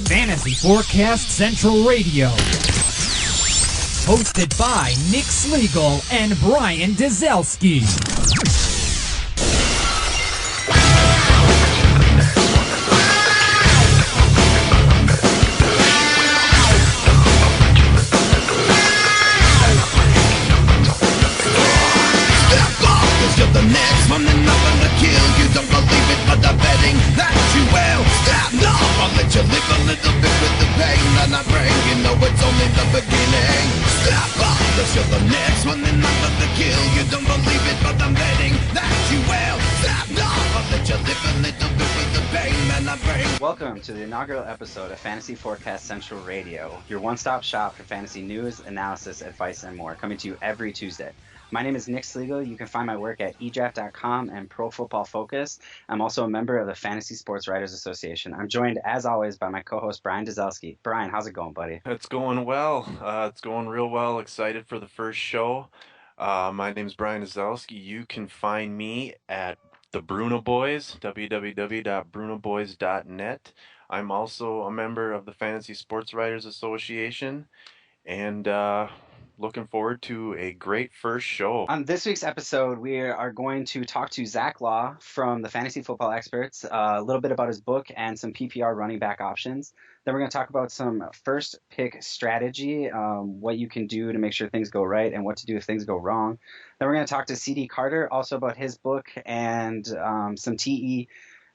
Fantasy Forecast Central Radio. Hosted by Nick Slegel and Brian Dezelske. You're the next one, they're not gonna kill you. Don't believe it, but I'm betting that you will. Stop, no, I'll let you live a little bit with the pain that I bring. You know it's only the beginning. Stop, you're the next one, they're not gonna kill you. Don't believe it, but I'm betting that you will. Stop, no, I'll let you live a little bit with the pain that I bring. Welcome to the inaugural episode of Fantasy Forecast Central Radio, your one-stop shop for fantasy news, analysis, advice, and more, coming to you every Tuesday. My name is Nick Slegel. You can find my work at edraft.com and Pro Football Focus. I'm also a member of the Fantasy Sports Writers Association. I'm joined, as always, by my co-host, Brian Dezelske. Brian, how's it going, buddy? It's going well. It's going real well. Excited for the first show. My name's Brian Dezelske. You can find me at the Bruno Boys, www.brunoboys.net. I'm also a member of the Fantasy Sports Writers Association, and looking forward to a great first show. On this week's episode, we are going to talk to Zach Law from the Fantasy Football Experts, a little bit about his book and some PPR running back options. Then we're going to talk about some first pick strategy, what you can do to make sure things go right and what to do if things go wrong. Then we're going to talk to C.D. Carter also about his book and some TE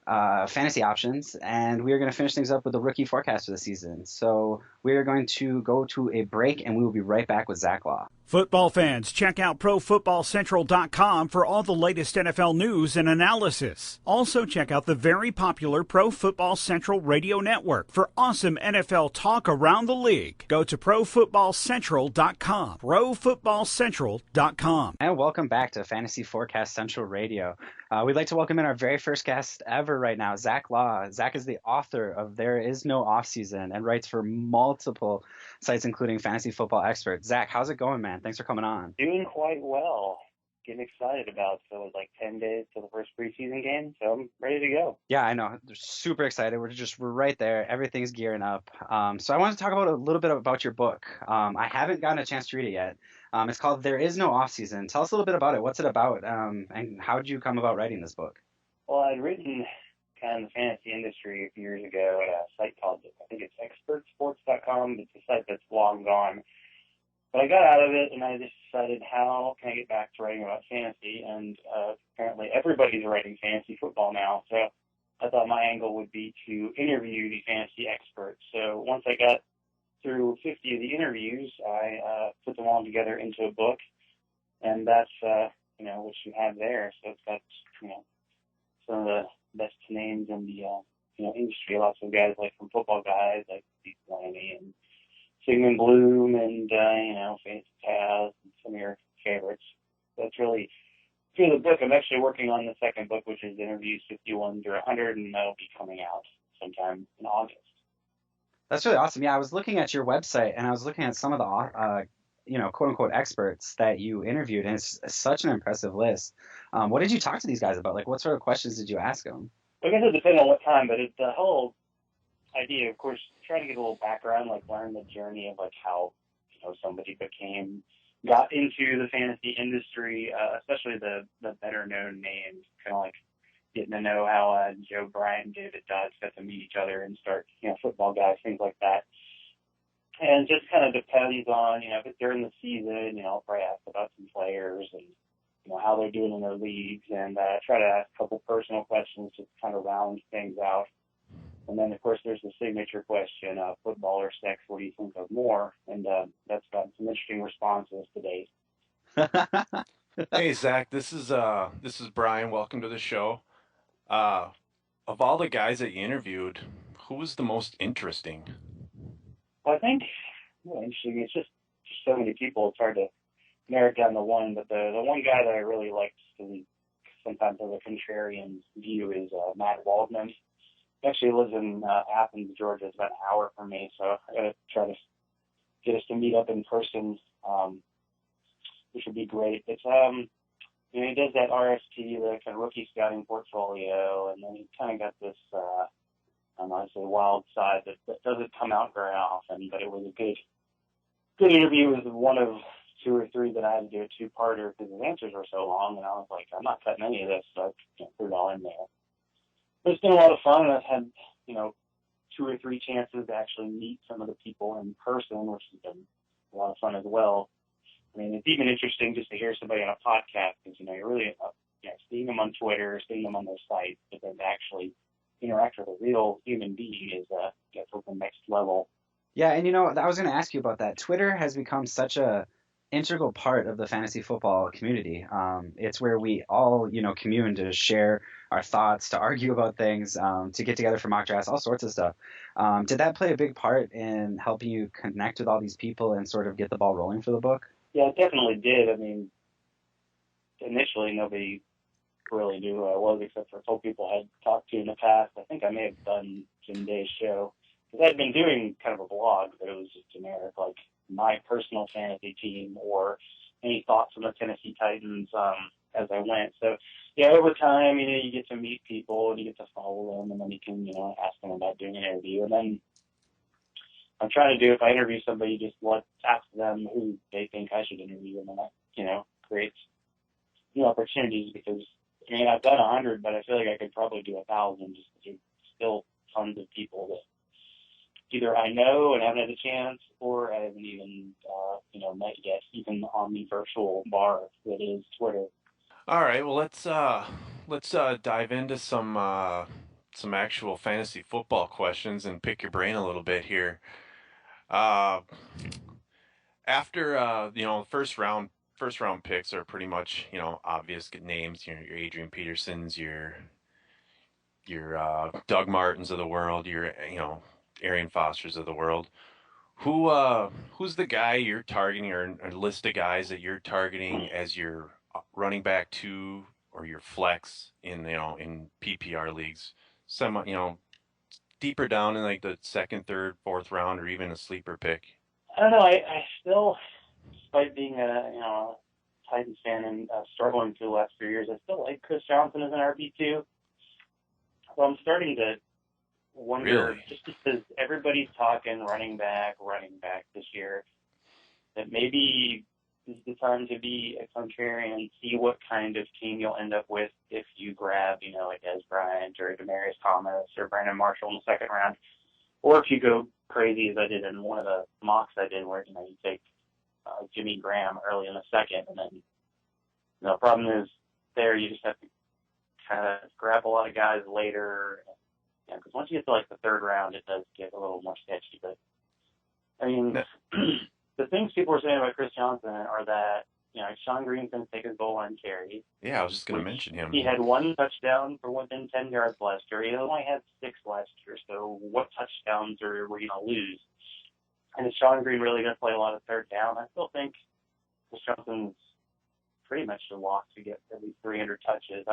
fantasy options, and we are going to finish things up with the rookie forecast for the season. So we are going to go to a break, and we will be right back with Zach Law. Football fans, check out ProFootballCentral.com for all the latest NFL news and analysis. Also, check out the very popular Pro Football Central radio network for awesome NFL talk around the league. Go to ProFootballCentral.com. ProFootballCentral.com. And welcome back to Fantasy Forecast Central Radio. We'd like to welcome in our very first guest ever right now, Zach Law. Zach is the author of There Is No Offseason and writes for multiple sites, including Fantasy Football Experts. Zach, how's it going, man? Thanks for coming on. Doing quite well. Getting excited about it. So it was like 10 days to the first preseason game, so I'm ready to go. Yeah, I know. They're super excited. We're right there. Everything's gearing up. So I wanted to talk about a little bit about your book. I haven't gotten a chance to read it yet. It's called There Is No Offseason. Tell us a little bit about it. What's it about? And how did you come about writing this book? Well, I'd written kind of the fantasy industry a few years ago at a site called, I think it's expertsports.com. It's a site that's long gone. But I got out of it, and I just decided, how can I get back to writing about fantasy? And apparently everybody's writing fantasy football now. So I thought my angle would be to interview the fantasy experts. So once I got through 50 of the interviews, I put them all together into a book. And that's, what you have there. So it's got, some of the best names in the, industry. Lots of guys like from Football Guys, like Steve Blaney and Sigmund Bloom and, Fantasy Taz and some of your favorites. That's really through the book. I'm actually working on the second book, which is Interviews 51 through 100, and that'll be coming out sometime in August. That's really awesome. Yeah, I was looking at your website, and I was looking at some of the, quote-unquote experts that you interviewed, and it's such an impressive list. What did you talk to these guys about? Like, what sort of questions did you ask them? I guess it depends on what time, but it's the whole idea, of course, try to get a little background, like learn the journey of like how somebody got into the fantasy industry, especially the better known names, kind of like getting to know how Joe Bryant, David Dodds got to meet each other and start, Football Guys, things like that. And just kind of depends on, if it's during the season, I'll probably ask about some players and how they're doing in their leagues, and try to ask a couple personal questions to kind of round things out. And then, of course, there's the signature question, football or sex, what do you think of more? And that's gotten some interesting responses to date. Hey, Zach, this is Brian. Welcome to the show. Of all the guys that you interviewed, who was the most interesting? Well, I think, interesting, it's just so many people, it's hard to narrow it down to one, but the one guy that I really liked, because he sometimes has a contrarian view, is Matt Waldman. He actually lives in Athens, Georgia. It's about an hour from me, so I got to try to get us to meet up in person, which would be great. It's he does that RST, the kind of rookie scouting portfolio, and then he kind of got this I say wild side that doesn't come out very often, but it was a good interview. It was one of 2 or 3 that I had to do a two-parter because his answers were so long, and I was like, I'm not cutting any of this, so I threw it all in there. But it's been a lot of fun, and I've had, 2 or 3 chances to actually meet some of the people in person, which has been a lot of fun as well. I mean, it's even interesting just to hear somebody on a podcast because, you're really, seeing them on Twitter, seeing them on their site, but then to actually interact with a real human being is gets to the next level. Yeah, and I was going to ask you about that. Twitter has become such a integral part of the fantasy football community. It's where we all, commune to share our thoughts, to argue about things, to get together for mock drafts, all sorts of stuff. Did that play a big part in helping you connect with all these people and sort of get the ball rolling for the book? Yeah, it definitely did. I mean, initially nobody really knew who I was except for a couple people I had talked to in the past. I think I may have done Jim Day's show. Because I'd been doing kind of a blog, but it was just generic, like my personal fantasy team or any thoughts on the Tennessee Titans as I went. So, yeah, over time, you get to meet people and you get to follow them, and then you can, ask them about doing an interview. And then I'm trying to do, if I interview somebody, just ask them who they think I should interview, and then that, creates new opportunities because, I've done 100, but I feel like I could probably do 1,000 just because there's still tons of people that either I know and haven't had a chance, or I haven't even, met yet, even on the virtual bar that is Twitter. All right, well let's dive into some actual fantasy football questions and pick your brain a little bit here. After first round picks are pretty much obvious good names. Your Adrian Petersons, your Doug Martins of the world, your Arian Fosters of the world. Who's the guy you're targeting, or a list of guys that you're targeting as your running back 2 or your flex in in PPR leagues? Some deeper down in like the 2nd, 3rd, 4th round, or even a sleeper pick. I don't know. I still, despite being a Titans fan and struggling through the last few years, I still like Chris Johnson as an RB2. So I'm starting to wonder, just because everybody's talking running back this year, that maybe this is the time to be a contrarian and see what kind of team you'll end up with if you grab, like Des Bryant or Demaryius Thomas or Brandon Marshall in the 2nd round, or if you go crazy as I did in one of the mocks I did where, you take Jimmy Graham early in the 2nd, and then, the problem is there you just have to kind of grab a lot of guys later. Because once you get to like the 3rd round, it does get a little more sketchy. But the things people are saying about Chris Johnson are that Sean Green's going to take his goal line carry. Yeah, I was just going to mention him. He had 1 touchdown for within 10 yards last year. He only had 6 last year. So what touchdowns were you going to lose? And is Sean Green really going to play a lot of 3rd down? I still think Chris Johnson's pretty much a lock to get at least 300 touches.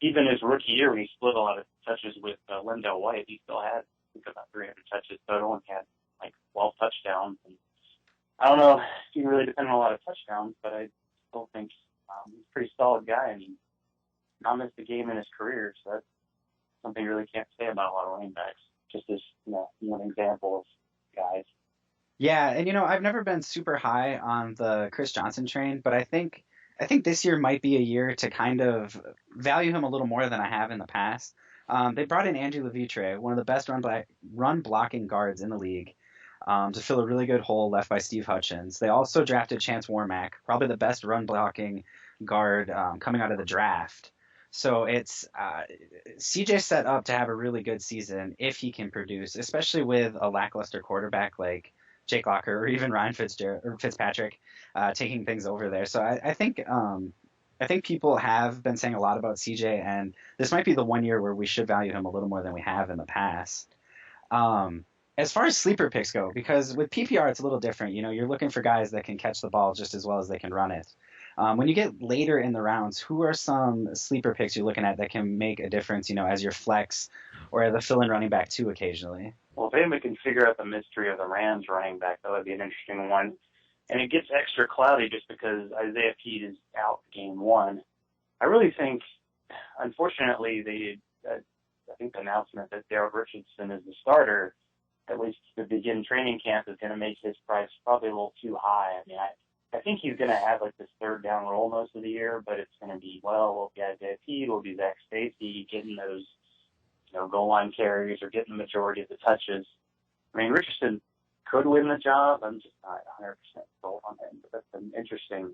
Even his rookie year, when he split a lot of touches with Lindell White, he still had, I think, about 300 touches total and had like 12 touchdowns. And I don't know if he really depended on a lot of touchdowns, but I still think he's a pretty solid guy. I mean, not missed a game in his career, so that's something you really can't say about a lot of running backs. Just as one example of guys. Yeah, and I've never been super high on the Chris Johnson train, but I think this year might be a year to kind of value him a little more than I have in the past. They brought in Andrew Levitre, one of the best run blocking guards in the league, to fill a really good hole left by Steve Hutchins. They also drafted Chance Warmack, probably the best run blocking guard coming out of the draft. So it's CJ set up to have a really good season if he can produce, especially with a lackluster quarterback like Jake Locker or even Ryan Fitzpatrick taking things over there. So I think people have been saying a lot about CJ, and this might be the one year where we should value him a little more than we have in the past. As far as sleeper picks go, because with PPR it's a little different. You're looking for guys that can catch the ball just as well as they can run it. When you get later in the rounds, who are some sleeper picks you're looking at that can make a difference, as your flex or as a fill-in running back too occasionally? Well, if anybody can figure out the mystery of the Rams running back, that would be an interesting one. And it gets extra cloudy just because Isaiah Pete is out game 1. I really think, unfortunately, I think the announcement that Daryl Richardson is the starter, at least to begin training camp, is going to make his price probably a little too high. I mean, I think he's going to have like this third down role most of the year, but it's going to be, we'll be Isaiah Peed, we'll be Zach Stacy getting those, goal line carries or getting the majority of the touches. I mean, Richardson could win the job. I'm just not 100% sold on him, but that's an interesting,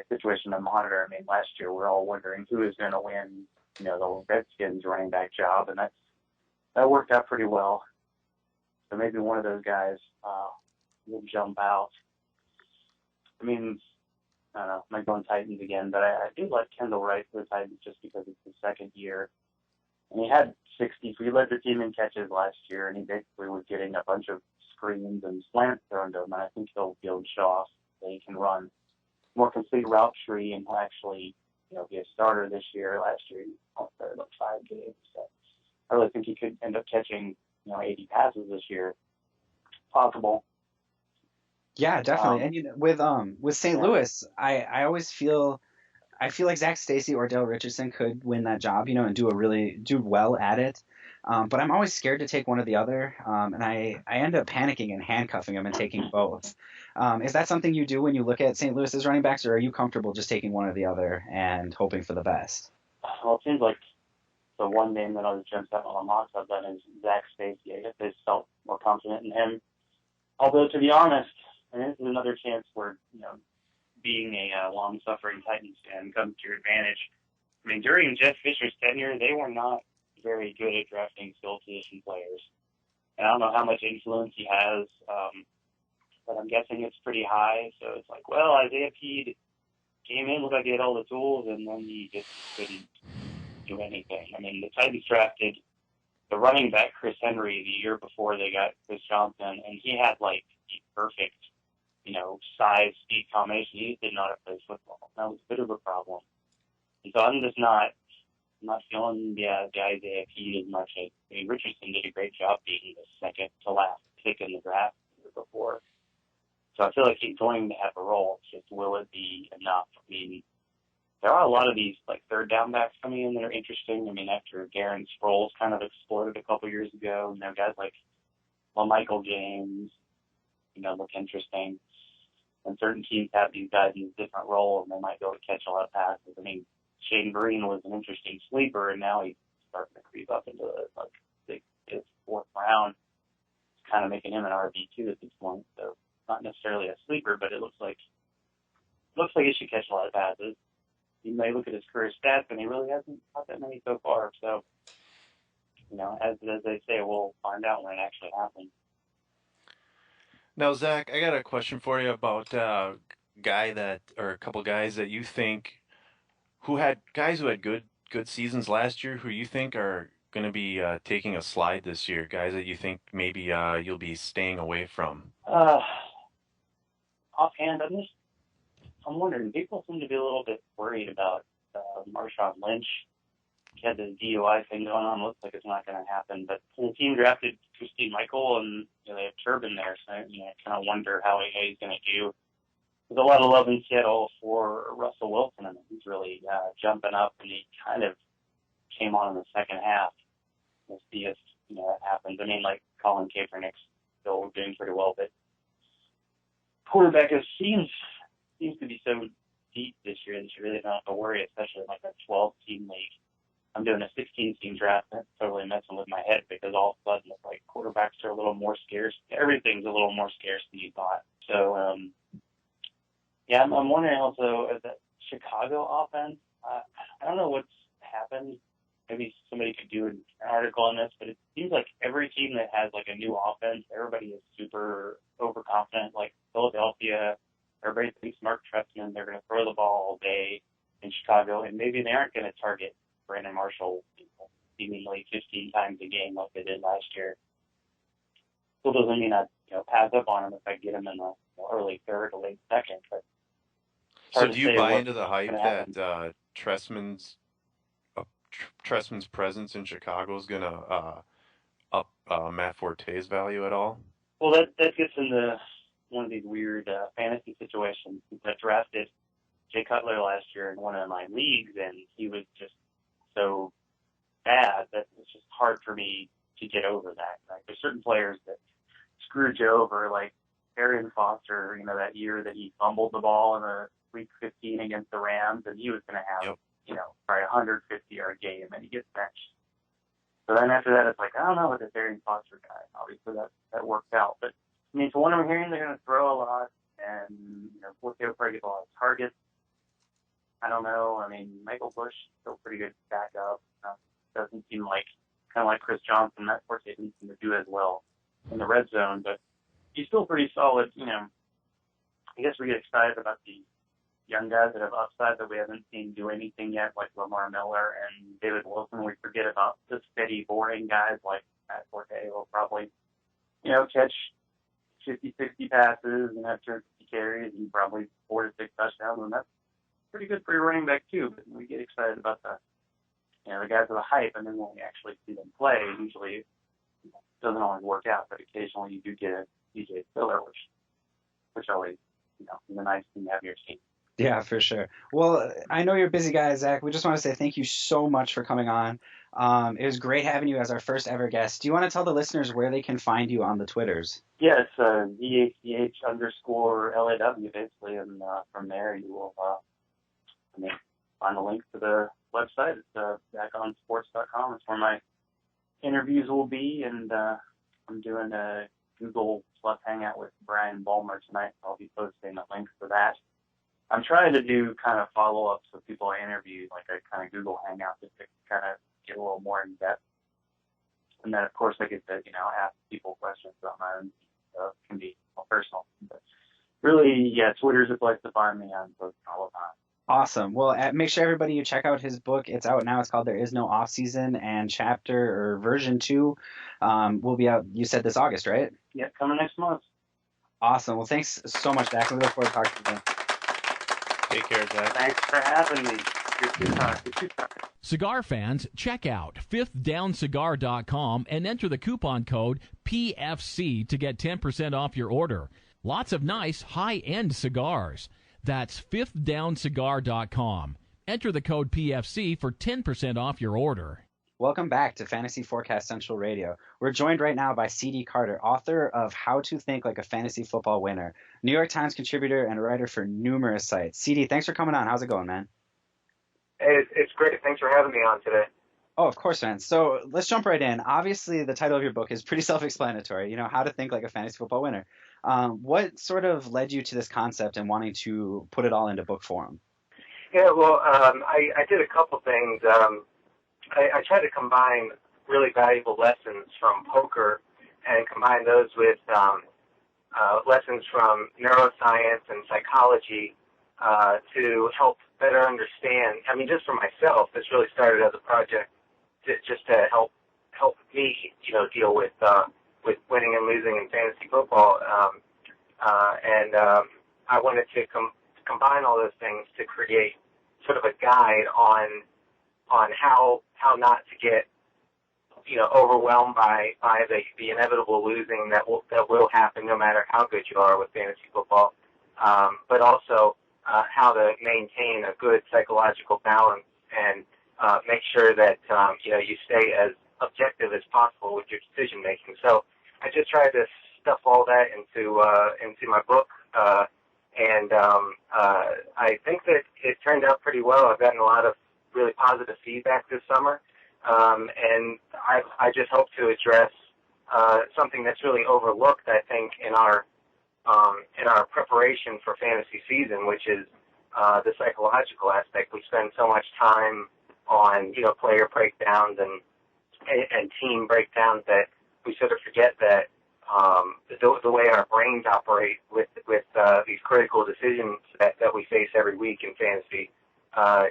situation to monitor. I mean, last year we're all wondering who is going to win, the Redskins running back job, and that worked out pretty well. So maybe one of those guys will jump out. I mean, I don't know, might go on Titans again, but I do like Kendall Wright for the Titans just because it's his second year. And he had 60, he led the team in catches last year, and he basically was getting a bunch of screens and slants thrown to him, and I think he'll be able to show off that he can run more complete route tree and he'll actually, be a starter this year. Last year he started like 5 games, so I really think he could end up catching, 80 passes this year. Possible. Yeah, definitely. And with St. Louis, I always feel like Zach Stacy or Dale Richardson could win that job, and do well at it. But I'm always scared to take one or the other, and I end up panicking and handcuffing them and taking both. Is that something you do when you look at St. Louis's running backs, or are you comfortable just taking one or the other and hoping for the best? Well, it seems like the one name that always jumps out on my mock up then is Zach Stacy. I guess they felt more confident in him. Although, to be honest, and this is another chance where, being a long-suffering Titans fan comes to your advantage. I mean, during Jeff Fisher's tenure, they were not very good at drafting skill position players. And I don't know how much influence he has, but I'm guessing it's pretty high. So it's like, well, Isaiah Peed came in, looked like he had all the tools, and then he just couldn't do anything. I mean, the Titans drafted the running back, Chris Henry, the year before they got Chris Johnson, and he had, like, the perfect, size, speed combination. He just didn't know how to play football. That was a bit of a problem. And so I'm just not feeling the Isaiah Peed as much. I mean, Richardson did a great job being the second to last pick in the draft the year before. So I feel like he's going to have a role. It's just, will it be enough? I mean, there are a lot of these, like, third down backs coming in that are interesting. I mean, after Darren Sproles kind of exploded a couple years ago, guys like Michael James, look interesting. And certain teams have these guys in a different role, and they might be able to catch a lot of passes. I mean, Shane Green was an interesting sleeper, and now he's starting to creep up into the fourth round. It's kind of making him an RB2 at this point. So not necessarily a sleeper, but it looks like he should catch a lot of passes. You may look at his career stats, and he really hasn't caught that many so far. So, as they say, we'll find out when it actually happens. Now, Zach, I got a question for you about a couple guys that you think who had good seasons last year, who you think are going to be taking a slide this year, guys that you think maybe you'll be staying away from. Offhand, I'm wondering, people seem to be a little bit worried about Marshawn Lynch. He had this DUI thing going on. Looks like it's not going to happen. But the team drafted Christine Michael, and they have Turbin there, so I kind of wonder how he's going to do. There's a lot of love in Seattle for Russell Wilson, and he's really jumping up, and he kind of came on in the second half. We'll see if that happens. I mean, like Colin Kaepernick's still doing pretty well, but quarterback seems to be so deep this year that you really don't have to worry, especially in like a 12-team league. I'm doing a 16-team draft, and it's totally messing with my head because all of a sudden it's like quarterbacks are a little more scarce. Everything's a little more scarce than you thought. So, I'm wondering also, that Chicago offense, I don't know what's happened. Maybe somebody could do an article on this, but it seems like every team that has like a new offense, everybody is super overconfident. Like Philadelphia, everybody thinks Mark Trestman, they're going to throw the ball all day in Chicago, and maybe they aren't going to target Brandon Marshall seemingly 15 times a game like they did last year. Still doesn't mean I pass up on him if I get him in the early third or late second. But so do you buy into the hype that Trestman's presence in Chicago is going to up Matt Forte's value at all? Well, that gets into one of these weird fantasy situations. I drafted Jay Cutler last year in one of my leagues, and he was just so bad that it's just hard for me to get over that. Like, there's certain players that screwed you over, like Arian Foster, that year that he fumbled the ball in the week 15 against the Rams, and he was going to have, probably a 150-yard game, and he gets benched. So then after that, it's like, I don't know with this Arian Foster guy. Obviously, that worked out. But, from what I'm hearing, they're going to throw a lot, and, Forte will probably get a lot of targets. I don't know. Michael Bush is still pretty good backup. Doesn't seem like, kind of like Chris Johnson, that Forte didn't seem to do as well in the red zone, but he's still pretty solid. I guess we get excited about the young guys that have upside that we haven't seen do anything yet, like Lamar Miller and David Wilson. We forget about the steady, boring guys like Matt Forte will probably, catch 50, 60 passes and have 250 carries and probably 4 to 6 touchdowns, and that's pretty good for your running back too. But we get excited about the guys with the hype, and then when we actually see them play, usually it doesn't always work out, but occasionally you do get a DJ Spiller, which always, is a nice thing to have your team. Yeah, for sure. Well, I know you're a busy guy, Zach. We just want to say thank you so much for coming on. It was great having you as our first ever guest. Do you want to tell the listeners where they can find you on the Twitters? Yeah, it's VACH_LAW, basically, and from there you will find a link to the website. It's ZachLawandSports.com. It's where my interviews will be, and I'm doing a Google Plus Hangout with Brian Ballmer tonight, so I'll be posting a link for that. I'm trying to do kind of follow-ups with people I interviewed, like a kind of Google Hangout, just to kind of get a little more in-depth. And then, of course, I get to, ask people questions about my own, so it can be more personal. But really, yeah, Twitter's a place to find me. I'm posting all the time. Awesome. Well, make sure everybody you check out his book. It's out now. It's called There Is No Off Season, and chapter or version 2 will be out, you said, this August, right? Yeah, coming next month. Awesome. Well, thanks so much, Zach. We look forward to talking to you. Take care, Zach. Thanks for having me. Good to talk. Cigar fans, check out fifthdowncigar.com and enter the coupon code PFC to get 10% off your order. Lots of nice high-end cigars. That's fifthdowncigar.com. Enter the code PFC for 10% off your order. Welcome back to Fantasy Forecast Central Radio. We're joined right now by C.D. Carter, author of How to Think Like a Fantasy Football Winner, New York Times contributor and writer for numerous sites. C.D., thanks for coming on. How's it going, man? Hey, it's great. Thanks for having me on today. Oh, of course, man. So let's jump right in. Obviously, the title of your book is pretty self-explanatory, How to Think Like a Fantasy Football Winner. What sort of led you to this concept and wanting to put it all into book form? Yeah, well, I did a couple things. I tried to combine really valuable lessons from poker and combine those with lessons from neuroscience and psychology to help better understand. Just for myself, this really started as a project just to help me, deal with winning and losing in fantasy football. And I wanted to combine all those things to create sort of a guide on how not to get overwhelmed by the inevitable losing that will happen no matter how good you are with fantasy football, but also how to maintain a good psychological balance and make sure that you stay as objective as possible with your decision making. So I just tried to stuff all that into my book, and I think that it turned out pretty well. I've gotten a lot of really positive feedback this summer, and I just hope to address something that's really overlooked, I think, in our preparation for fantasy season, which is the psychological aspect. We spend so much time on player breakdowns and team breakdowns that we sort of forget that the way our brains operate with these critical decisions that we face every week in fantasy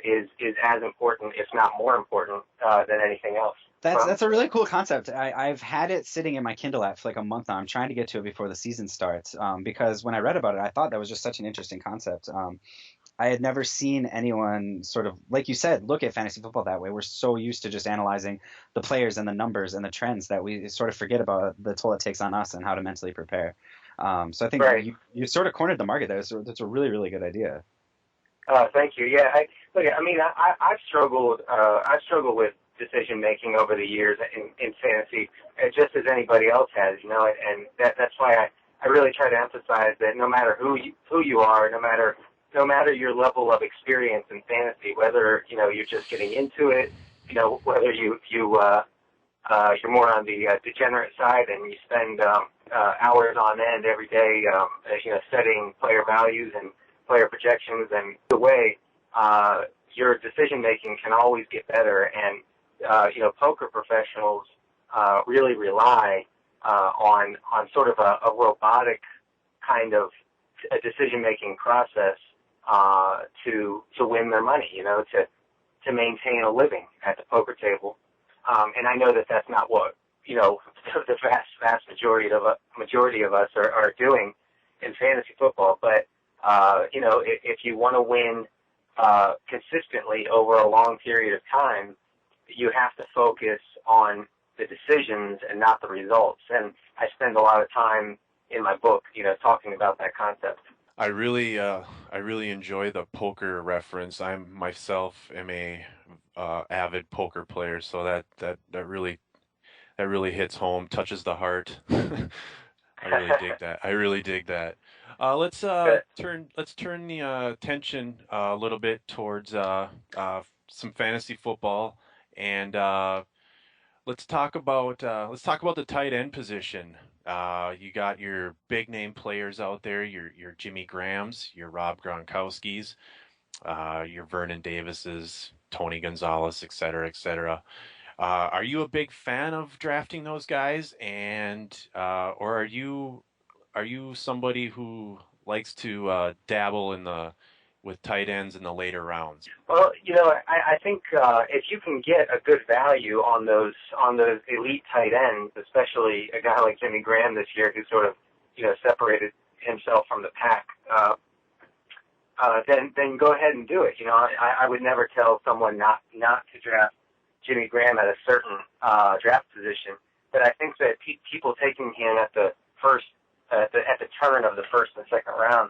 is as important, if not more important, than anything else. That's a really cool concept. I've had it sitting in my Kindle app for like a month now. I'm trying to get to it before the season starts because when I read about it, I thought that was just such an interesting concept. I had never seen anyone sort of, like you said, look at fantasy football that way. We're so used to just analyzing the players and the numbers and the trends that we sort of forget about the toll it takes on us and how to mentally prepare. So I think you sort of cornered the market there. So that's a really, really good idea. Thank you. Yeah, I've struggled decision making over the years in fantasy, just as anybody else has, and that's why I really try to emphasize that no matter who you are, no matter your level of experience in fantasy, whether you're just getting into it, whether you're more on the degenerate side and you spend hours on end every day, setting player values and player projections, and the way your decision making can always get better. And poker professionals really rely on sort of a robotic kind of a decision-making process to win their money, to maintain a living at the poker table. And I know that that's not what the vast majority of us are doing in fantasy football. But if you want to win consistently over a long period of time, you have to focus on the decisions and not the results. And I spend a lot of time in my book, talking about that concept. I really enjoy the poker reference. I myself am a avid poker player, so that really hits home, touches the heart. I really dig that. Let's turn the attention a little bit towards some fantasy football, and let's talk about the tight end position. You got your big name players out there, your Jimmy Grahams, your Rob Gronkowskis, your Vernon Davises, Tony Gonzalez, et cetera, et cetera. Are you a big fan of drafting those guys, and or are you somebody who likes to dabble with tight ends in the later rounds? Well, I think if you can get a good value on those elite tight ends, especially a guy like Jimmy Graham this year, who sort of separated himself from the pack, then go ahead and do it. I would never tell someone not to draft Jimmy Graham at a certain draft position, but I think that people taking him at the turn of the first and second round,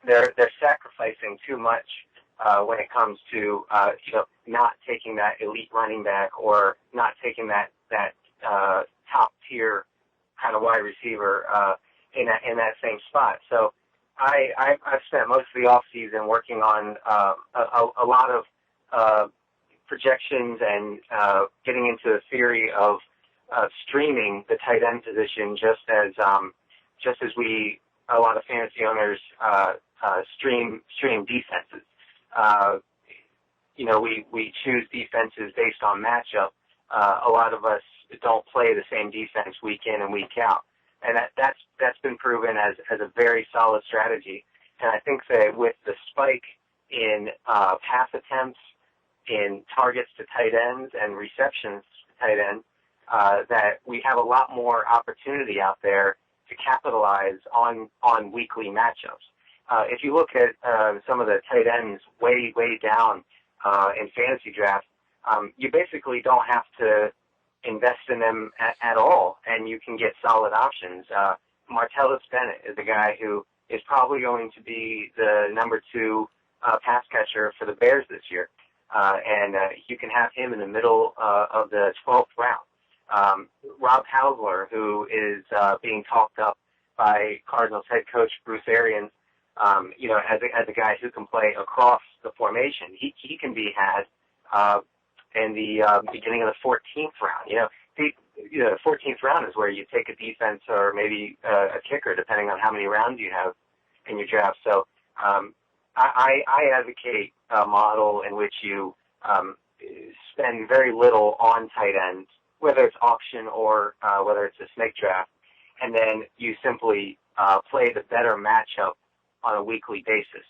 they're sacrificing too much when it comes to not taking that elite running back or not taking that top tier kind of wide receiver in that same spot. So I've spent most of the off season working on a lot of projections and getting into the theory of streaming the tight end position, just as a lot of fantasy owners stream defenses. We choose defenses based on matchup. A lot of us don't play the same defense week in and week out, and that's been proven as a very solid strategy. And I think that with the spike in pass attempts, in targets to tight ends and receptions to tight ends, that we have a lot more opportunity out there to capitalize on weekly matchups. If you look at some of the tight ends way down in fantasy drafts, you basically don't have to invest in them at all, and you can get solid options. Martellus Bennett is a guy who is probably going to be the number 2 pass catcher for the Bears this year, and you can have him in the middle of the 12th round. Rob Halsler, who is being talked up by Cardinals head coach Bruce Arians, as a guy who can play across the formation. He can be had in the beginning of the 14th round. The 14th round is where you take a defense or maybe a kicker, depending on how many rounds you have in your draft. So I advocate a model in which you spend very little on tight ends, whether it's auction or whether it's a snake draft, and then you simply play the better matchup on a weekly basis.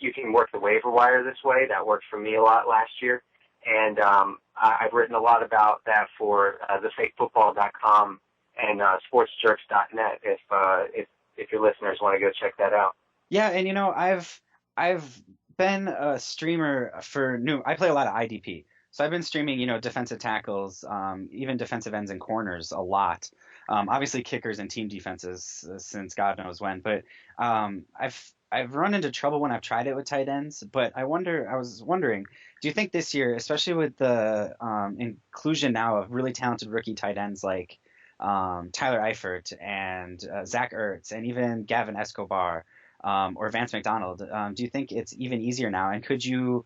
You can work the waiver wire this way. That worked for me a lot last year, and I've written a lot about that for thefakefootball.com and sportsjerks.net if your listeners want to go check that out. Yeah, and I've been a streamer I play a lot of IDP. So I've been streaming, defensive tackles, even defensive ends and corners a lot. Obviously kickers and team defenses since God knows when. But I've I've run into trouble when I've tried it with tight ends, but I was wondering, do you think this year, especially with the inclusion now of really talented rookie tight ends like Tyler Eifert and Zach Ertz and even Gavin Escobar or Vance McDonald, do you think it's even easier now? And could you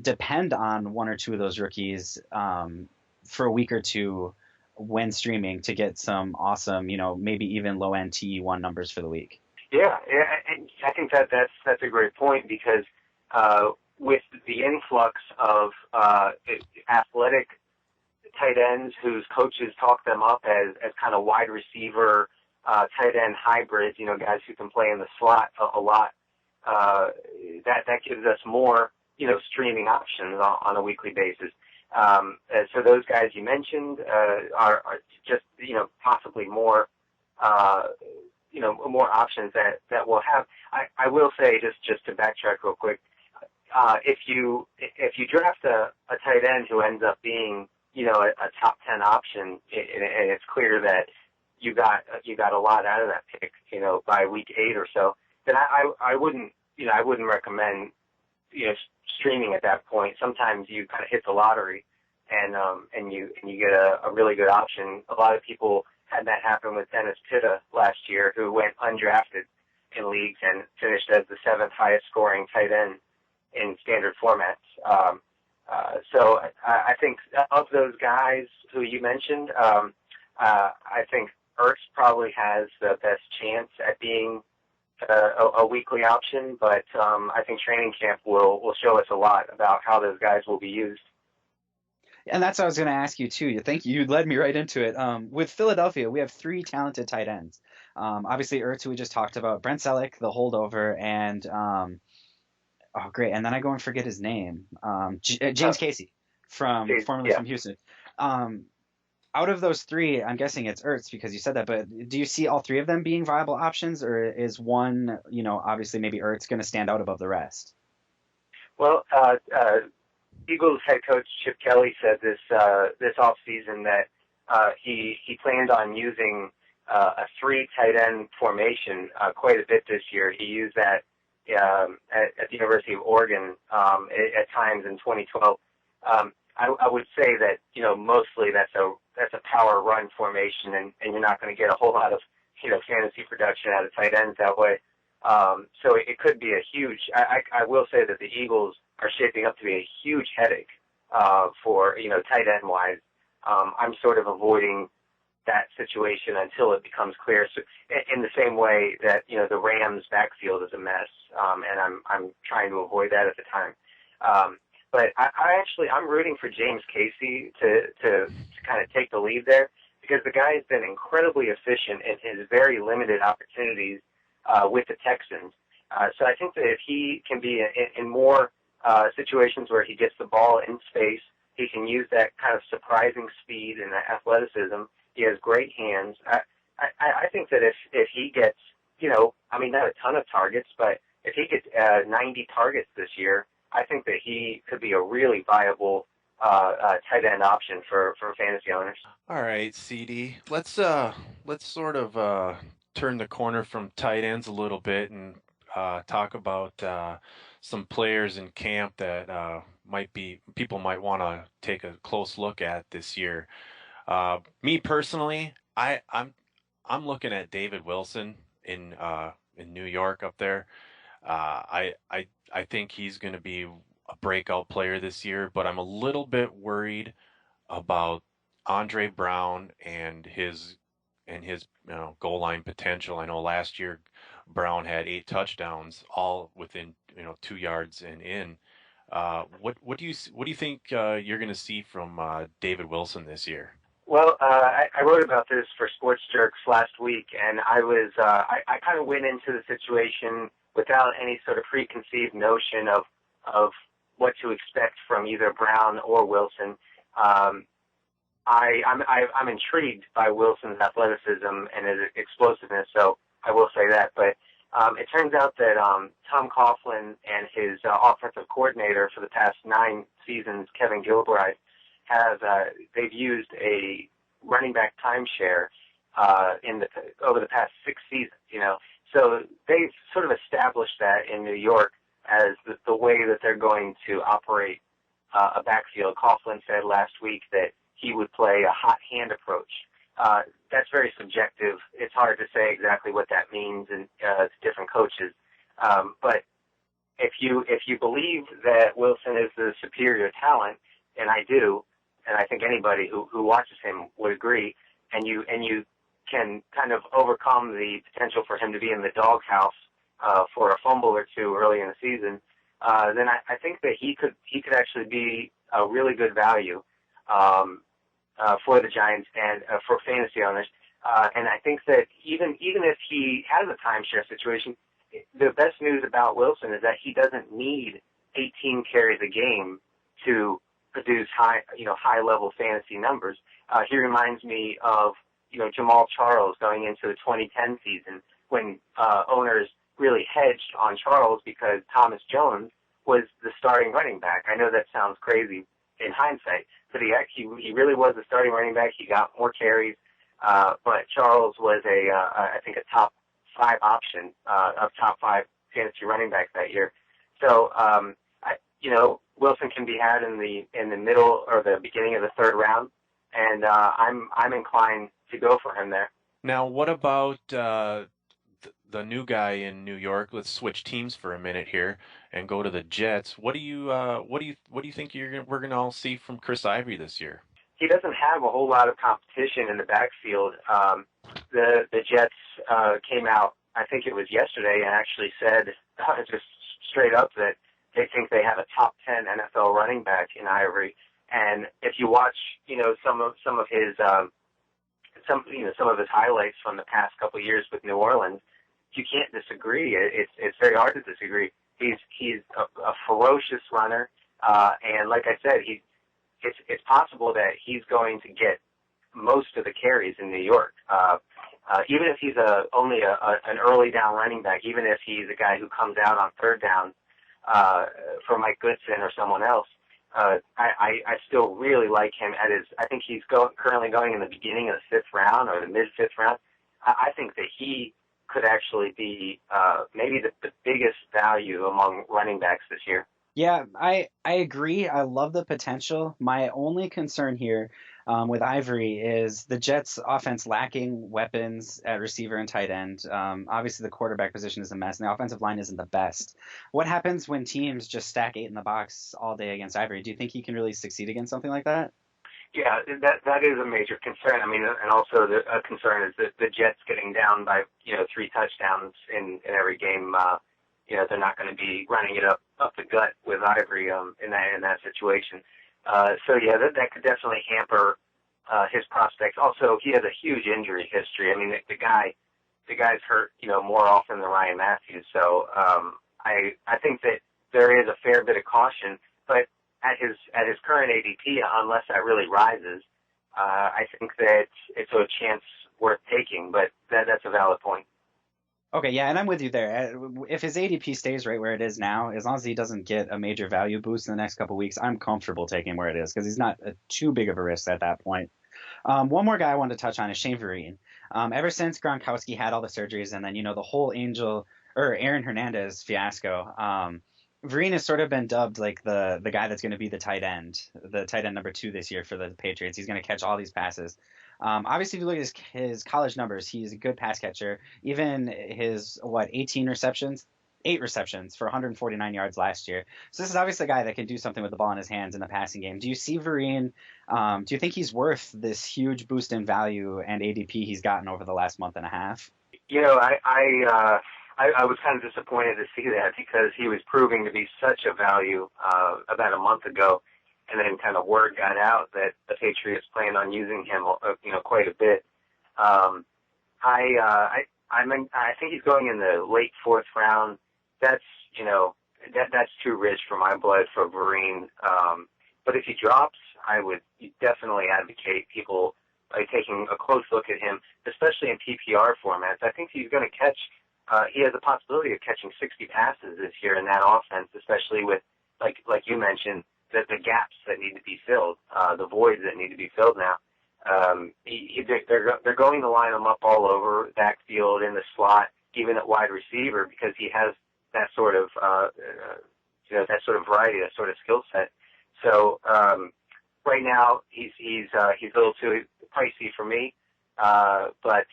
depend on one or two of those rookies for a week or two when streaming to get some awesome, maybe even low-end TE1 numbers for the week? Yeah, and I think that's a great point because with the influx of athletic tight ends whose coaches talk them up as kind of wide receiver tight end hybrids, guys who can play in the slot a lot, that gives us more streaming options on a weekly basis. So those guys you mentioned are just possibly more. More options that we'll have. I will say, just to backtrack real quick, if you draft a tight end who ends up being a top 10 option, and it's clear that you got a lot out of that pick, by week 8 or so, then I wouldn't recommend streaming at that point. Sometimes you kind of hit the lottery, and you get a really good option. A lot of people had that happen with Dennis Pitta last year, who went undrafted in leagues and finished as the 7th highest scoring tight end in standard formats. So I think of those guys who you mentioned, I think Ertz probably has the best chance at being a weekly option, but I think training camp will show us a lot about how those guys will be used. And that's what I was going to ask you, too. Thank you. You led me right into it. With Philadelphia, we have 3 talented tight ends. Obviously, Ertz, who we just talked about, Brent Selleck, the holdover, and great. And then I go and forget his name. James Casey, formerly from Houston. Out of those 3, I'm guessing it's Ertz because you said that, but do you see all 3 of them being viable options, or is one, obviously maybe Ertz going to stand out above the rest? Well, Eagles head coach Chip Kelly said this offseason that he planned on using a 3 tight end formation quite a bit this year. He used that at the University of Oregon at times in 2012. I would say that mostly that's a power run formation, and you're not going to get a whole lot of fantasy production out of tight ends that way. So it could be a huge. I will say that the Eagles are shaping up to be a huge headache for tight end wise. I'm sort of avoiding that situation until it becomes clear. So, in the same way that the Rams' backfield is a mess, and I'm trying to avoid that at the time. But I'm rooting for James Casey to kind of take the lead there because the guy has been incredibly efficient in his very limited opportunities with the Texans. So I think that if he can be in more situations where he gets the ball in space, he can use that kind of surprising speed and that athleticism. He has great hands. I think that if he gets, not a ton of targets, but if he gets 90 targets this year, I think that he could be a really viable tight end option for fantasy owners. All right, CD. Let's sort of turn the corner from tight ends a little bit and talk about some players in camp that people might want to take a close look at this year. Me personally, I'm looking at David Wilson in New York up there. I think he's going to be a breakout player this year, but I'm a little bit worried about Andre Brown and his goal line potential. I know last year Brown had 8 touchdowns, all within 2 yards and in. What do you think you're going to see from David Wilson this year? Well, I wrote about this for Sports Jerks last week, and I kind of went into the situation without any sort of preconceived notion of what to expect from either Brown or Wilson. I'm intrigued by Wilson's athleticism and his explosiveness, so I will say that. But it turns out that Tom Coughlin and his offensive coordinator for the past 9 seasons, Kevin Gilbride, they've used a running back timeshare over the past 6 seasons. So they've sort of established that in New York as the way that they're going to operate a backfield. Coughlin said last week that he would play a hot hand approach. That's very subjective. It's hard to say exactly what that means and to different coaches. But if you believe that Wilson is the superior talent, and I do, and I think anybody who watches him would agree, and you can kind of overcome the potential for him to be in the doghouse for a fumble or two early in the season, then I think that he could actually be a really good value for the Giants and for fantasy owners. And I think that even if he has a timeshare situation, the best news about Wilson is that he doesn't need 18 carries a game to produce high level fantasy numbers. He reminds me of Jamal Charles going into the 2010 season when owners really hedged on Charles because Thomas Jones was the starting running back. I know that sounds crazy in hindsight, but he really was the starting running back. He got more carries, but Charles was I think a top 5 option of top 5 fantasy running backs that year. So Wilson can be had in the middle or the beginning of the 3rd round, and I'm inclined to go for him there. Now, what about the new guy in New York? Let's switch teams for a minute here and go to the Jets. What do you think we're going to all see from Chris Ivory this year? He doesn't have a whole lot of competition in the backfield. The Jets came out, I think it was yesterday, and actually said just straight up that they think they have a top 10 NFL running back in Ivory. And if you watch, some of his highlights from the past couple of years with New Orleans, you can't disagree. It's very hard to disagree. He's a ferocious runner, and like I said, it's possible that he's going to get most of the carries in New York. Even if he's only an early down running back, even if he's a guy who comes out on 3rd down for Mike Goodson or someone else, I still really like him I think he's currently going in the beginning of the 5th round or the mid-5th round. I think that he could actually be maybe the biggest value among running backs this year. Yeah, I agree. I love the potential. My only concern here with Ivory is the Jets' offense lacking weapons at receiver and tight end. Obviously, the quarterback position is a mess, and the offensive line isn't the best. What happens when teams just stack 8 in the box all day against Ivory? Do you think he can really succeed against something like that? Yeah, that is a major concern. I mean, and also a concern is that the Jets getting down by 3 touchdowns in every game. They're not going to be running it up the gut with Ivory in that situation. So yeah, that could definitely hamper his prospects. Also, he has a huge injury history. I mean, the guy's hurt more often than Ryan Matthews. So I think that there is a fair bit of caution, but at his current ADP, unless that really rises, I think that it's a chance worth taking. But that's a valid point. Okay, yeah, and I'm with you there. If his ADP stays right where it is now, as long as he doesn't get a major value boost in the next couple of weeks, I'm comfortable taking where it is because he's not too big of a risk at that point. One more guy I wanted to touch on is Shane Vereen. Ever since Gronkowski had all the surgeries and then, the whole Aaron Hernandez fiasco, Vereen has sort of been dubbed like the guy that's going to be the tight end number 2 this year for the Patriots. He's going to catch all these passes. Obviously, if you look at his college numbers, he's a good pass catcher. Even his, 8 receptions for 149 yards last year. So this is obviously a guy that can do something with the ball in his hands in the passing game. Do you see Vereen, do you think he's worth this huge boost in value and ADP he's gotten over the last month and a half? I was kind of disappointed to see that because he was proving to be such a value about a month ago. And then kind of word got out that the Patriots plan on using him, quite a bit. I think he's going in the late 4th round. That's too rich for my blood for Vereen. But if he drops, I would definitely advocate people taking a close look at him, especially in PPR formats. I think he's going to catch. He has a possibility of catching 60 passes this year in that offense, especially with like you mentioned. The gaps that need to be filled, the voids that need to be filled now. They're going to line him up all over backfield in the slot. even at wide receiver, because he has that sort of that sort of variety, that sort of skill set. So right now he's a little too pricey for me. But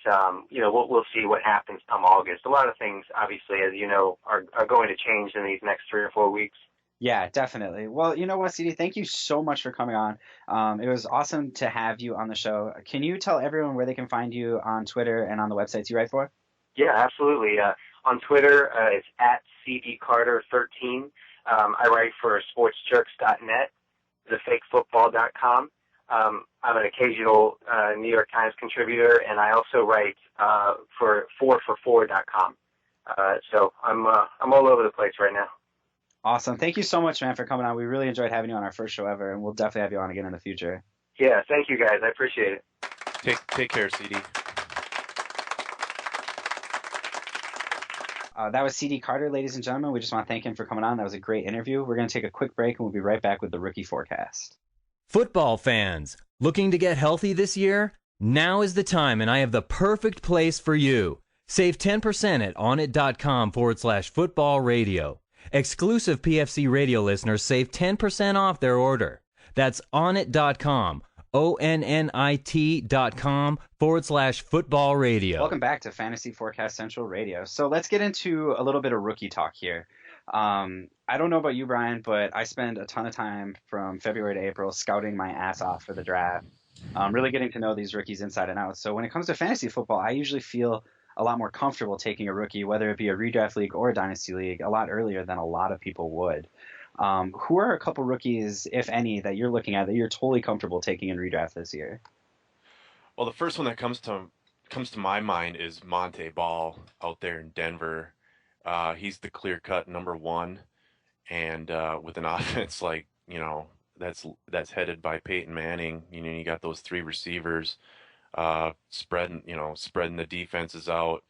we'll see what happens come August. A lot of things, obviously, as you know, are going to change in these next 3 or 4 weeks. Yeah, definitely. Well, you know what, CD, thank you so much for coming on. It was awesome to have you on the show. Can you tell everyone where they can find you on Twitter and on the websites you write for? Yeah, absolutely. On Twitter, it's at cdcarter13. I write for sportsjerks.net, thefakefootball.com. I'm an occasional New York Times contributor, and I also write for 4for4.com. So I'm all over the place right now. Awesome. Thank you so much, man, for coming on. We really enjoyed having you on our first show ever, and we'll definitely have you on again in the future. Yeah, thank you, guys. I appreciate it. Take care, CD. That was CD Carter, ladies and gentlemen. We just want to thank him for coming on. That was a great interview. We're going to take a quick break, and we'll be right back with the rookie forecast. Football fans, looking to get healthy this year? Now is the time, and I have the perfect place for you. Save 10% at onit.com/football radio. Exclusive PFC radio listeners save 10% off their order. That's onit.com, ONNIT.com/football radio. Welcome back to Fantasy Forecast Central Radio. So let's get into a little bit of rookie talk here. I don't know about you, Brian, but I spend a ton of time from February to April scouting my ass off for the draft, really getting to know these rookies inside and out. So when it comes to fantasy football, I usually feel a lot more comfortable taking a rookie, whether it be a redraft league or a dynasty league, a lot earlier than a lot of people would. Who are a couple rookies, if any, that you're looking at that you're totally comfortable taking in redraft this year? Well, the first one that comes to my mind is Monte Ball out there in Denver. He's the clear-cut number one, and with an offense like that's headed by Peyton Manning, you got those 3 receivers. Spreading the defenses out.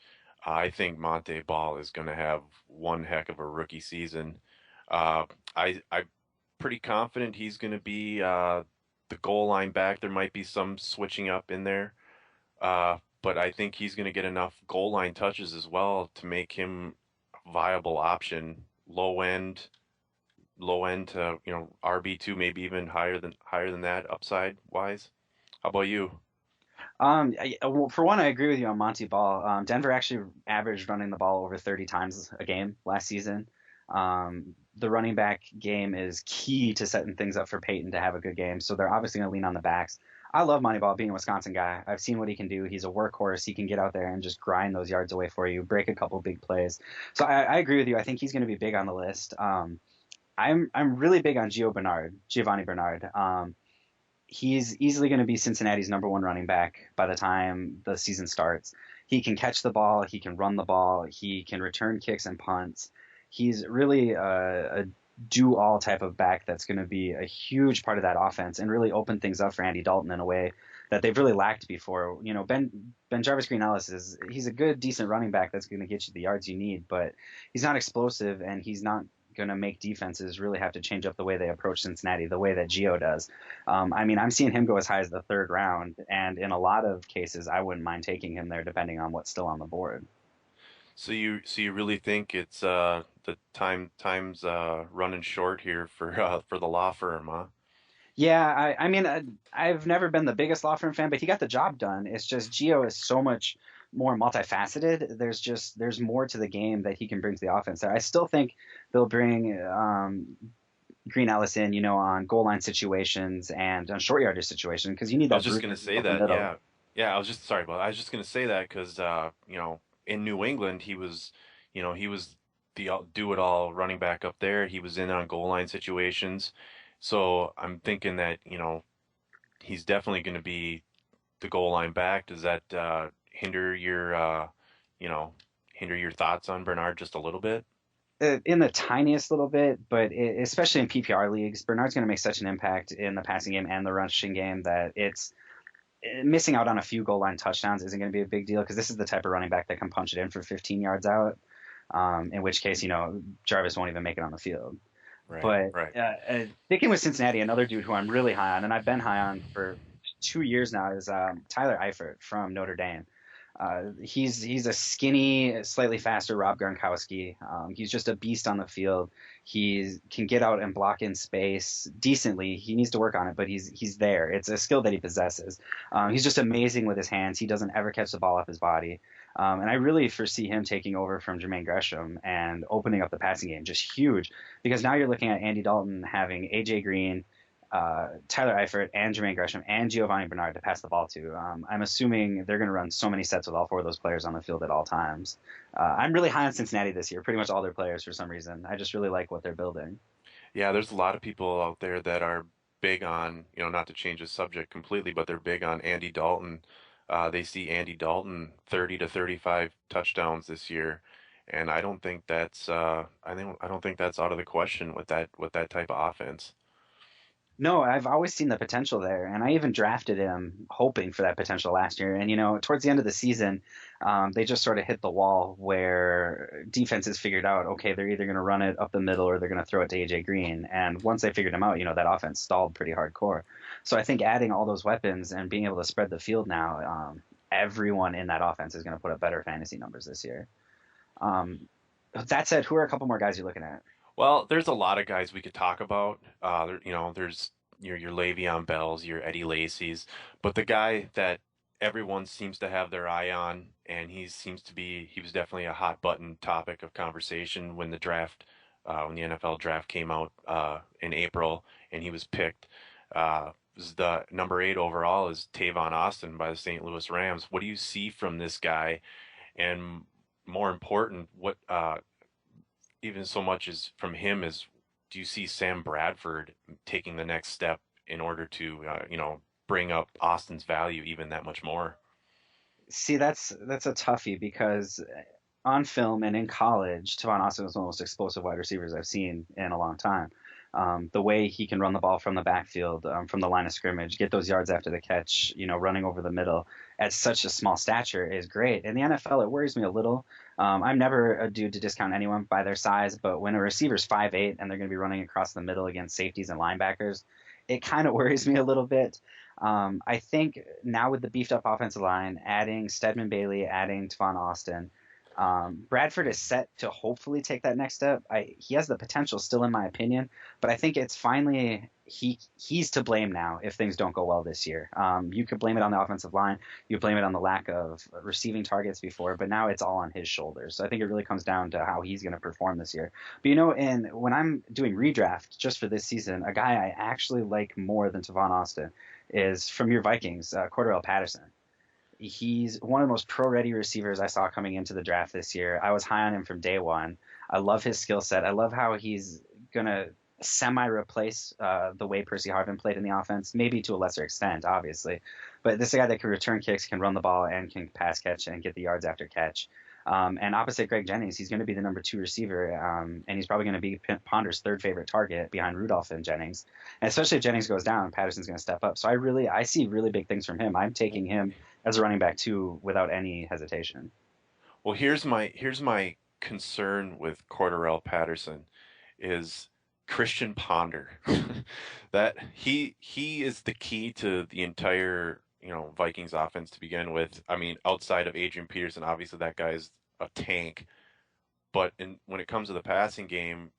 I think Monte Ball is going to have one heck of a rookie season. I'm pretty confident he's going to be the goal line back. There might be some switching up in there, but I think he's going to get enough goal line touches as well to make him a viable option. Low end to RB2, maybe even higher than that upside wise. How about you? Well, for one, I agree with you on Monty Ball. Denver actually averaged running the ball over 30 times a game last season. The running back game is key to setting things up for Peyton to have a good game, so they're obviously going to lean on the backs. I love Monty Ball being a Wisconsin guy. I've seen what he can do. He's a workhorse. He can get out there and just grind those yards away for you, break a couple big plays. So I agree with you. I think he's going to be big on the list. I'm really big on Giovanni Bernard. He's easily going to be Cincinnati's number 1 running back by the time the season starts. He can catch the ball. He can run the ball. He can return kicks and punts. He's really a do-all type of back that's going to be a huge part of that offense and really open things up for Andy Dalton in a way that they've really lacked before. Ben Jarvis Green-Ellis he's a good, decent running back that's going to get you the yards you need, but he's not explosive, and he's not going to make defenses really have to change up the way they approach Cincinnati, the way that Gio does. I'm seeing him go as high as the 3rd round, and in a lot of cases, I wouldn't mind taking him there depending on what's still on the board. So you really think it's the time's running short here for the law firm, huh? Yeah, I've never been the biggest law firm fan, but he got the job done. It's just Gio is so much more multifaceted. There's more to the game that he can bring to the offense there. I still think they'll bring Green-Ellis in, on goal line situations and on short yardage situations, because you need that. I was just going to say that. Yeah. I was just going to say that because in New England he was the do-it-all running back up there. He was in on goal line situations, so I'm thinking that he's definitely going to be the goal line back. Does that hinder your thoughts on Bernard just a little bit? In the tiniest little bit, but especially in PPR leagues, Bernard's going to make such an impact in the passing game and the rushing game that it's missing out on a few goal line touchdowns isn't going to be a big deal, because this is the type of running back that can punch it in for 15 yards out, in which case, Jarvis won't even make it on the field. Right, but sticking with Cincinnati, another dude who I'm really high on, and I've been high on for 2 years now, is Tyler Eifert from Notre Dame. He's a skinny, slightly faster Rob Gronkowski. He's just a beast on the field. He can get out and block in space decently. He needs to work on it, but he's there. It's a skill that he possesses. He's just amazing with his hands. He doesn't ever catch the ball off his body. And I really foresee him taking over from Jermaine Gresham and opening up the passing game just huge, because now you're looking at Andy Dalton having A.J. Green, Tyler Eifert, and Jermaine Gresham, and Giovanni Bernard to pass the ball to. I'm assuming they're going to run so many sets with all four of those players on the field at all times. I'm really high on Cincinnati this year, pretty much all their players for some reason. I just really like what they're building. Yeah, there's a lot of people out there that are big on, not to change the subject completely, but they're big on Andy Dalton. They see Andy Dalton 30 to 35 touchdowns this year, and I don't think that's I don't think that's out of the question with that type of offense. No, I've always seen the potential there, and I even drafted him hoping for that potential last year. And, towards the end of the season, they just sort of hit the wall where defenses figured out, okay, they're either going to run it up the middle or they're going to throw it to A.J. Green. And once they figured him out, that offense stalled pretty hardcore. So I think adding all those weapons and being able to spread the field now, everyone in that offense is going to put up better fantasy numbers this year. That said, who are a couple more guys you're looking at? Well, there's a lot of guys we could talk about. There's your Le'Veon Bells, your Eddie Lacy's, but the guy that everyone seems to have their eye on, and he was definitely a hot button topic of conversation when the NFL draft came out in April, and he was picked. Was the number 8 overall is Tavon Austin by the St. Louis Rams. What do you see from this guy? And more important, what even so much as from him is, do you see Sam Bradford taking the next step in order to, bring up Austin's value even that much more? See, that's a toughie, because on film and in college, Tavon Austin was one of the most explosive wide receivers I've seen in a long time. The way he can run the ball from the backfield, from the line of scrimmage, get those yards after the catch, running over the middle at such a small stature is great. In the NFL, it worries me a little. I'm never a dude to discount anyone by their size, but when a receiver's 5'8" and they're going to be running across the middle against safeties and linebackers, it kind of worries me a little bit. I think now with the beefed up offensive line, adding Stedman Bailey, adding Tavon Austin, Bradford is set to hopefully take that next step. He has the potential still, in my opinion, but I think it's finally he's to blame now if things don't go well this year. You could blame it on the offensive line, you blame it on the lack of receiving targets before, but now it's all on his shoulders. So I think it really comes down to how he's going to perform this year. But when I'm doing redraft just for this season, a guy I actually like more than Tavon Austin is from your Vikings, Cordarrelle Patterson. He's one of the most pro-ready receivers I saw coming into the draft this year. I was high on him from day one. I love his skill set. I love how he's going to semi-replace the way Percy Harvin played in the offense, maybe to a lesser extent, obviously. But this is a guy that can return kicks, can run the ball, and can pass catch and get the yards after catch. And opposite Greg Jennings, he's going to be the number 2 receiver, and he's probably going to be Ponder's third favorite target behind Rudolph and Jennings. And especially if Jennings goes down, Patterson's going to step up. So I see really big things from him. I'm taking him as a running back 2 without any hesitation. Well, here's my concern with Cordarrelle Patterson is Christian Ponder. That he is the key to the entire Vikings offense to begin with. I mean, outside of Adrian Peterson, obviously that guy's a tank. But when it comes to the passing game,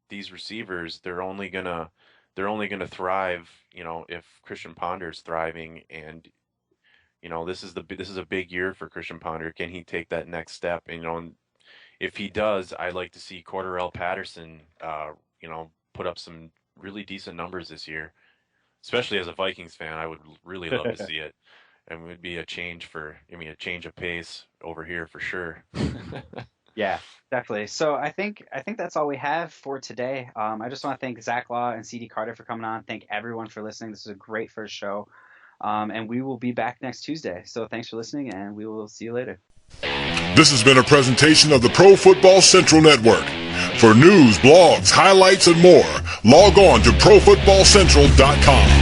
these receivers, they're only gonna thrive, if Christian Ponder's thriving. And this is a big year for Christian Ponder. Can he take that next step? And if he does, I'd like to see Cordarrelle Patterson, put up some really decent numbers this year. Especially as a Vikings fan, I would really love to see it. And it would be a change of pace over here for sure. Yeah, definitely. So I think that's all we have for today. I just want to thank Zach Law and C.D. Carter for coming on. Thank everyone for listening. This is a great first show. And we will be back next Tuesday. So thanks for listening, and we will see you later. This has been a presentation of the Pro Football Central Network. For news, blogs, highlights, and more, log on to ProFootballCentral.com.